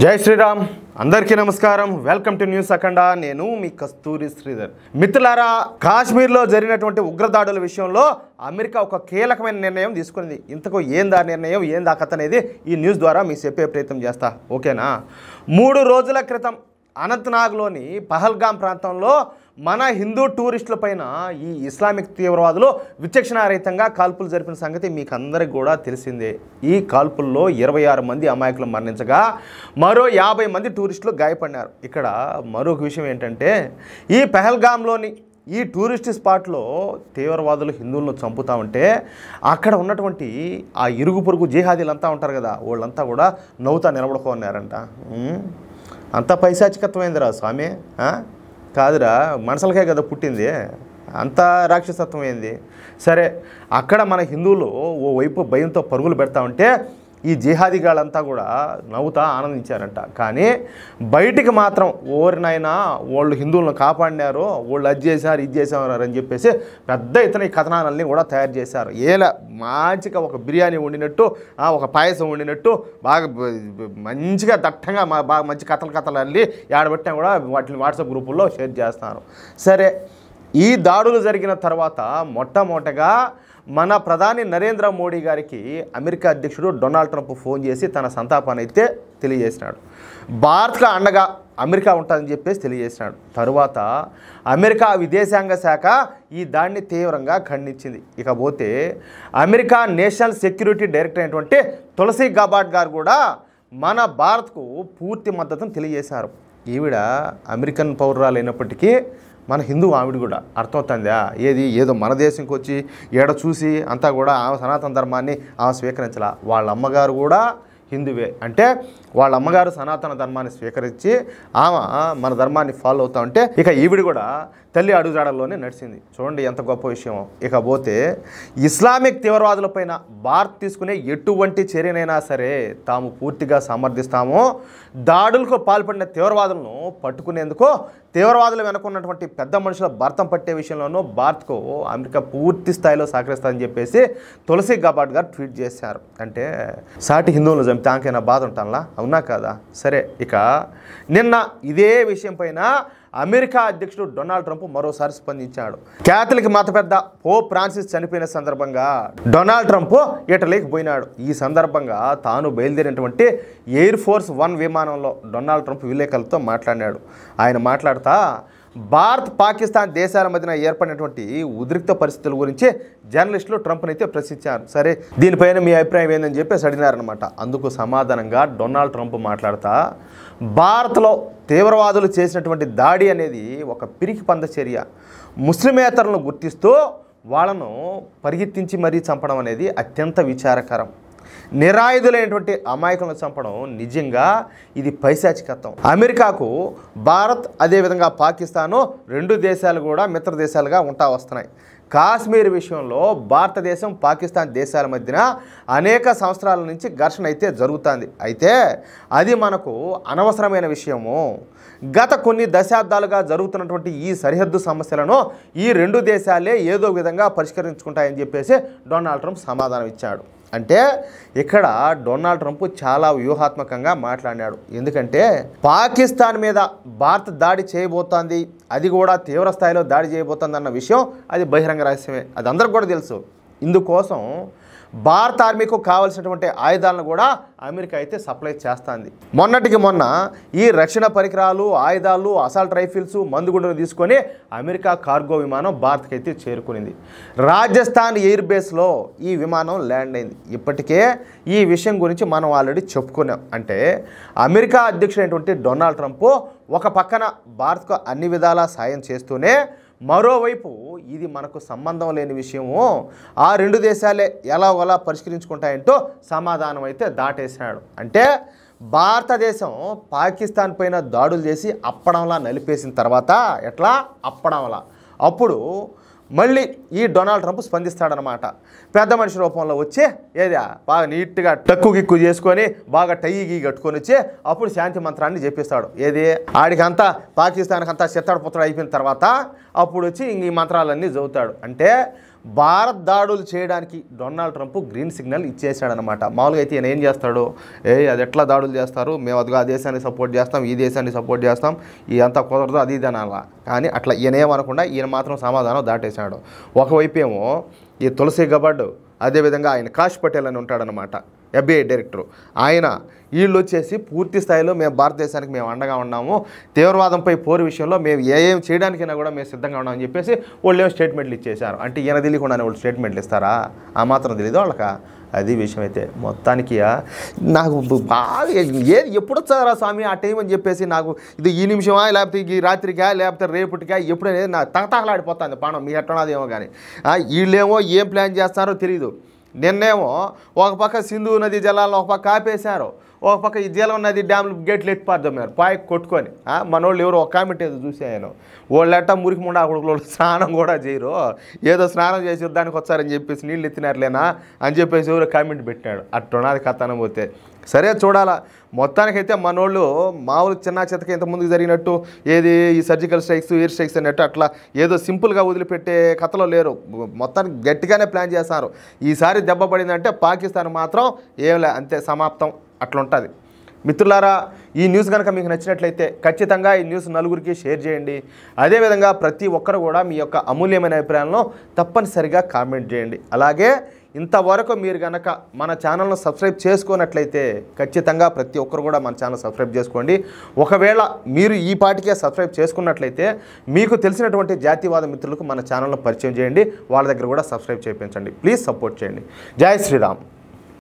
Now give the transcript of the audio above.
జై శ్రీరామ్ అందరికీ నమస్కారం వెల్కమ్ టు న్యూస్ అఖండ నేను మీ కస్తూరి శ్రీధర్ మిత్రులారా కాశ్మీర్లో జరిగినటువంటి ఉగ్రదాడుల విషయంలో అమెరికా ఒక కీలకమైన నిర్ణయం తీసుకుంది ఇంతకు ఏందా నిర్ణయం ఏందా కథ అనేది ఈ న్యూస్ ద్వారా మీకు చెప్పే ప్రయత్నం చేస్తా ఓకేనా 3 రోజుల క్రితం అనంతనాగ్లోని పహల్గాం ప్రాంతంలో మన హిందూ టూరిస్టులపైన ఈ ఇస్లామిక్ తీవ్రవాదులు విచక్షణారహితంగా కాల్పులు జరిపిన సంగతి మీకు అందరికీ కూడా తెలిసిందే ఈ కాల్పుల్లో 26 మంది అమాయకులు మరణించగా మరో 50 మంది టూరిస్టులు గాయపడినారు ఇక్కడ మరొక విషయం ఏంటంటే ఈ పహల్గాంలోని ఈ టూరిస్ట్ స్పాట్లో తీవ్రవాదులు హిందువులను చంపుతా ఉంటే అక్కడ ఉన్నటువంటి ఆ ఇరుగు పొరుగు జిహాదీలంతా ఉంటారు కదా వాళ్ళంతా కూడా నవ్వుతా నిలబడుకున్నారంట అంత పైశాచికత్వమైందిరా స్వామి కాదురా మనసులకే కదా పుట్టింది అంత రాక్షసత్వం ఏంది సరే అక్కడ మన హిందువులు ఓ వైపు భయంతో పరుగులు పెడతా ఉంటే ఈ జిహాదీగాళ్ళంతా కూడా నవ్వుతా ఆనందించారంట కానీ బయటికి మాత్రం ఓరినైనా వాళ్ళు హిందువులను కాపాడినారు వాళ్ళు అది చేశారు ఇది చేశారు అని చెప్పేసి పెద్ద ఎత్తున ఈ కథనాలన్నీ కూడా తయారు చేశారు ఏలా మంచిగా ఒక బిర్యానీ వండినట్టు ఒక పాయసం వండినట్టు బాగా మంచిగా దట్టంగా బాగా మంచి కథలు అల్లి ఆడబెట్టినా కూడా వాటిని వాట్సాప్ గ్రూపుల్లో షేర్ చేస్తున్నారు సరే ఈ దాడులు జరిగిన తర్వాత మొట్టమొదటగా మన ప్రధాని నరేంద్ర మోడీ గారికి అమెరికా అధ్యక్షుడు డొనాల్డ్ ట్రంప్ ఫోన్ చేసి తన సంతాపాన్ని అయితే తెలియజేసినాడు భారత్కు అండగా అమెరికా ఉంటుందని చెప్పేసి తెలియజేసినాడు తరువాత అమెరికా విదేశాంగ శాఖ ఈ దాడిని తీవ్రంగా ఖండించింది ఇకపోతే అమెరికా నేషనల్ సెక్యూరిటీ డైరెక్టర్ అయినటువంటి తులసి గబార్డ్ గారు కూడా మన భారత్కు పూర్తి మద్దతును తెలియజేశారు ఈవిడ అమెరికన్ పౌరురాలు అయినప్పటికీ మన హిందూ ఆవిడ కూడా అర్థమవుతుందా ఏదో మన దేశంకి వచ్చి ఏడ చూసి అంతా కూడా ఆమె సనాతన ధర్మాన్ని ఆమె స్వీకరించాల వాళ్ళ అమ్మగారు కూడా హిందువే అంటే వాళ్ళ అమ్మగారు సనాతన ధర్మాన్ని స్వీకరించి ఆమె మన ధర్మాన్ని ఫాలో అవుతా ఉంటే ఇక ఈవిడ కూడా తల్లి అడుగుజాడల్లోనే నడిచింది చూడండి ఎంత గొప్ప విషయం ఇకపోతే ఇస్లామిక్ తీవ్రవాదులపైన భారత్ తీసుకునే ఎటువంటి చర్యనైనా సరే తాము పూర్తిగా సమర్థిస్తామో దాడులకు పాల్పడిన తీవ్రవాదులను పట్టుకునేందుకు తీవ్రవాదులు వెనుకున్నటువంటి పెద్ద మనుషుల భర్తం పట్టే విషయంలోనూ భారత్కు అమెరికా పూర్తి స్థాయిలో సహకరిస్తారని చెప్పేసి తులసి గబార్డ్ గారు ట్వీట్ చేశారు అంటే సాటి హిందువులు చంపితే ఆంకైనా బాధ ఉంటానులా అవునా కాదా సరే ఇక నిన్న ఇదే విషయం పైన అమెరికా అధ్యక్షుడు డొనాల్డ్ ట్రంప్ మరోసారి స్పందించాడు క్యాథలిక్ మత పెద్ద పోప్ ఫ్రాన్సిస్ చనిపోయిన సందర్భంగా డొనాల్డ్ ట్రంప్ ఇటలీకి పోయినాడు ఈ సందర్భంగా తాను బయలుదేరినటువంటి ఎయిర్ ఫోర్స్ 1 విమానంలో డొనాల్డ్ ట్రంప్ విలేకరులతో మాట్లాడినాడు ఆయన మాట్లాడుతా భారత్ పాకిస్తాన్ దేశాల మధ్యన ఏర్పడినటువంటి ఉద్రిక్త పరిస్థితుల గురించి జర్నలిస్టులు ట్రంప్ని అయితే ప్రశ్నించారు సరే దీనిపైన మీ అభిప్రాయం ఏందని చెప్పేసి అడిగినారనమాట అందుకు సమాధానంగా డొనాల్డ్ ట్రంప్ మాట్లాడుతా భారత్లో తీవ్రవాదులు చేసినటువంటి దాడి అనేది ఒక పిరికి పంద చర్య ముస్లిమేతరులను గుర్తిస్తూ వాళ్ళను పరిగెత్తించి మరీ చంపడం అనేది అత్యంత విచారకరం నిరాయుధులైనటువంటి అమాయకులను చంపడం నిజంగా ఇది పైశాచికత్వం అమెరికాకు భారత్ అదేవిధంగా పాకిస్తాను 2 దేశాలు కూడా మిత్ర దేశాలుగా ఉంటా వస్తున్నాయి కాశ్మీర్ విషయంలో భారతదేశం పాకిస్తాన్ దేశాల మధ్యన అనేక సంవత్సరాల నుంచి ఘర్షణ అయితే జరుగుతుంది అయితే అది మనకు అనవసరమైన విషయము గత కొన్ని దశాబ్దాలుగా జరుగుతున్నటువంటి ఈ సరిహద్దు సమస్యలను ఈ 2 దేశాలే ఏదో విధంగా పరిష్కరించుకుంటాయని చెప్పేసి డొనాల్డ్ ట్రంప్ సమాధానం ఇచ్చాడు అంటే ఇక్కడ డొనాల్డ్ ట్రంప్ చాలా వ్యూహాత్మకంగా మాట్లాడాడు ఎందుకంటే పాకిస్తాన్ మీద భారత్ దాడి చేయబోతోంది అది కూడా తీవ్ర స్థాయిలో దాడి చేయబోతోంది అన్న విషయం అది బహిరంగ రహస్యమే అది అందరికి కూడా తెలుసు ఇందుకోసం భారత ఆర్మీకు కావాల్సినటువంటి ఆయుధాలను కూడా అమెరికా అయితే సప్లై చేస్తుంది మొన్నటికి మొన్న ఈ రక్షణ పరికరాలు ఆయుధాలు అసాల్ట్ రైఫిల్స్ మందుగుండును తీసుకొని అమెరికా కార్గో విమానం భారత్కి అయితే చేరుకునింది రాజస్థాన్ ఎయిర్ బేస్లో ఈ విమానం ల్యాండ్ అయింది ఇప్పటికే ఈ విషయం గురించి మనం ఆల్రెడీ చెప్పుకున్నాం అంటే అమెరికా అధ్యక్షుడైనటువంటి డొనాల్డ్ ట్రంప్ ఒక పక్కన భారత్కు అన్ని విధాలా సాయం చేస్తూనే మరోవైపు ఇది మనకు సంబంధం లేని విషయము ఆ 2 దేశాలే ఎలా పరిష్కరించుకుంటాయంటో సమాధానం అయితే దాటేశాడు అంటే భారతదేశం పాకిస్తాన్ పైన దాడులు చేసి అప్పడంలా నలిపేసిన తర్వాత ఎట్లా అప్పడంలా అప్పుడు మళ్ళీ ఈ డొనాల్డ్ ట్రంప్ స్పందిస్తాడనమాట పెద్ద మనిషి రూపంలో వచ్చి ఏదా బాగా నీట్గా టక్కు గిక్కు చేసుకొని బాగా టై గీ కట్టుకొని వచ్చి అప్పుడు శాంతి మంత్రాన్ని చెప్పిస్తాడు ఏది ఆడికంతా పాకిస్తాన్కి అంతా చెత్తడ పుత్తడ అయిపోయిన తర్వాత అప్పుడు వచ్చి ఈ మంత్రాలన్నీ చదువుతాడు అంటే భారత్ దాడులు చేయడానికి డొనాల్డ్ ట్రంప్ గ్రీన్ సిగ్నల్ ఇచ్చేసాడనమాట. మామూలుగా అయితే ఈయన ఏం చేస్తాడు, అది ఎట్లా దాడులు చేస్తారు, మేము అదిగా ఆ దేశాన్ని సపోర్ట్ చేస్తాం, ఈ దేశాన్ని సపోర్ట్ చేస్తాం, ఇదంతా కుదరదు అది ఇది అనాలా. కానీ అట్లా ఈయన ఏమనకుండా ఈయన మాత్రం సమాధానం దాటేశాడు. ఒకవైపు ఏమో ఈ తులసి గబడ్, అదేవిధంగా ఆయన కాష్ పటేల్ అని ఉంటాడనమాట, FBI డైరెక్టరు, ఆయన వీళ్ళు వచ్చేసి పూర్తి స్థాయిలో మేము భారతదేశానికి మేము అండగా ఉన్నాము, తీవ్రవాదంపై పోరు విషయంలో మేము ఏం చేయడానికైనా కూడా మేము సిద్ధంగా ఉన్నామని చెప్పేసి వాళ్ళు ఏమో స్టేట్మెంట్లు ఇచ్చేశారు. అంటే ఈయన తెలియకుండానే వాళ్ళు స్టేట్మెంట్లు ఇస్తారా? ఆ మాత్రం తెలియదు వాళ్ళకా? అది విషయం. అయితే మొత్తానికి నాకు బాగా ఏది ఎప్పుడు వచ్చారా స్వామి ఆ టైం అని చెప్పేసి, నాకు ఇది ఈ నిమిషమా లేకపోతే ఈ రాత్రికా లేకపోతే రేపటికా ఎప్పుడనేది నాకు తగతగలాడిపోతుంది పానం. మీ ఎట్టనాదేమో కానీ వీళ్ళేమో ఏం ప్లాన్ చేస్తారో తెలియదు. నిన్నేమో ఒక పక్క సింధు నది జలాలను ఒక పక్క ఆపేశారు, ఒక పక్క ఈ జీలం నది డ్యామ్లు గేట్లు ఎత్తిపారుతున్నారు పాయకు కొట్టుకొని. మనోళ్ళు ఎవరు ఒక కామెంట్ ఏదో చూసాను, వాళ్ళెట్టా మురికి ముండా కొడుకులు స్నానం కూడా చేయరు, ఏదో స్నానం చేసి యుద్ధానికి వచ్చారని చెప్పేసి నీళ్ళు ఎత్తినారులేనా అని చెప్పేసి ఎవరో కామెంట్ పెట్టాడు. అట్టున్నది కథ అనబోతే సరే చూడాలా. మొత్తానికైతే మనోళ్ళు మామూలు చిన్న చెత్తకి ఇంత ముందుకు జరిగినట్టు ఏది ఈ సర్జికల్ స్ట్రైక్స్, ఎయిర్ స్ట్రైక్స్ అన్నట్టు అట్లా ఏదో సింపుల్గా వదిలిపెట్టే కథలో లేరు. మొత్తానికి గట్టిగానే ప్లాన్ చేస్తారు. ఈసారి దెబ్బ పడిందంటే పాకిస్తాన్ మాత్రం ఏం లే, అంతే సమాప్తం. అట్లా ఉంటుంది. మిత్రులారా, ఈ న్యూస్ కనుక మీకు నచ్చినట్లయితే ఖచ్చితంగా ఈ న్యూస్ నలుగురికి షేర్ చేయండి. అదేవిధంగా ప్రతి ఒక్కరు కూడా మీ యొక్క అమూల్యమైన అభిప్రాయాలను తప్పనిసరిగా కామెంట్ చేయండి. అలాగే ఇంతవరకు మీరు కనుక మన ఛానల్ను సబ్స్క్రైబ్ చేసుకున్నట్లయితే ఖచ్చితంగా ప్రతి ఒక్కరు కూడా మన ఛానల్ సబ్స్క్రైబ్ చేసుకోండి. ఒకవేళ మీరు ఈ పాటికే సబ్స్క్రైబ్ చేసుకున్నట్లయితే మీకు తెలిసినటువంటి జాతీయవాద మిత్రులకు మన ఛానల్ను పరిచయం చేయండి, వాళ్ళ దగ్గర కూడా సబ్స్క్రైబ్ చేయించండి. ప్లీజ్ సపోర్ట్ చేయండి. జై శ్రీరామ్.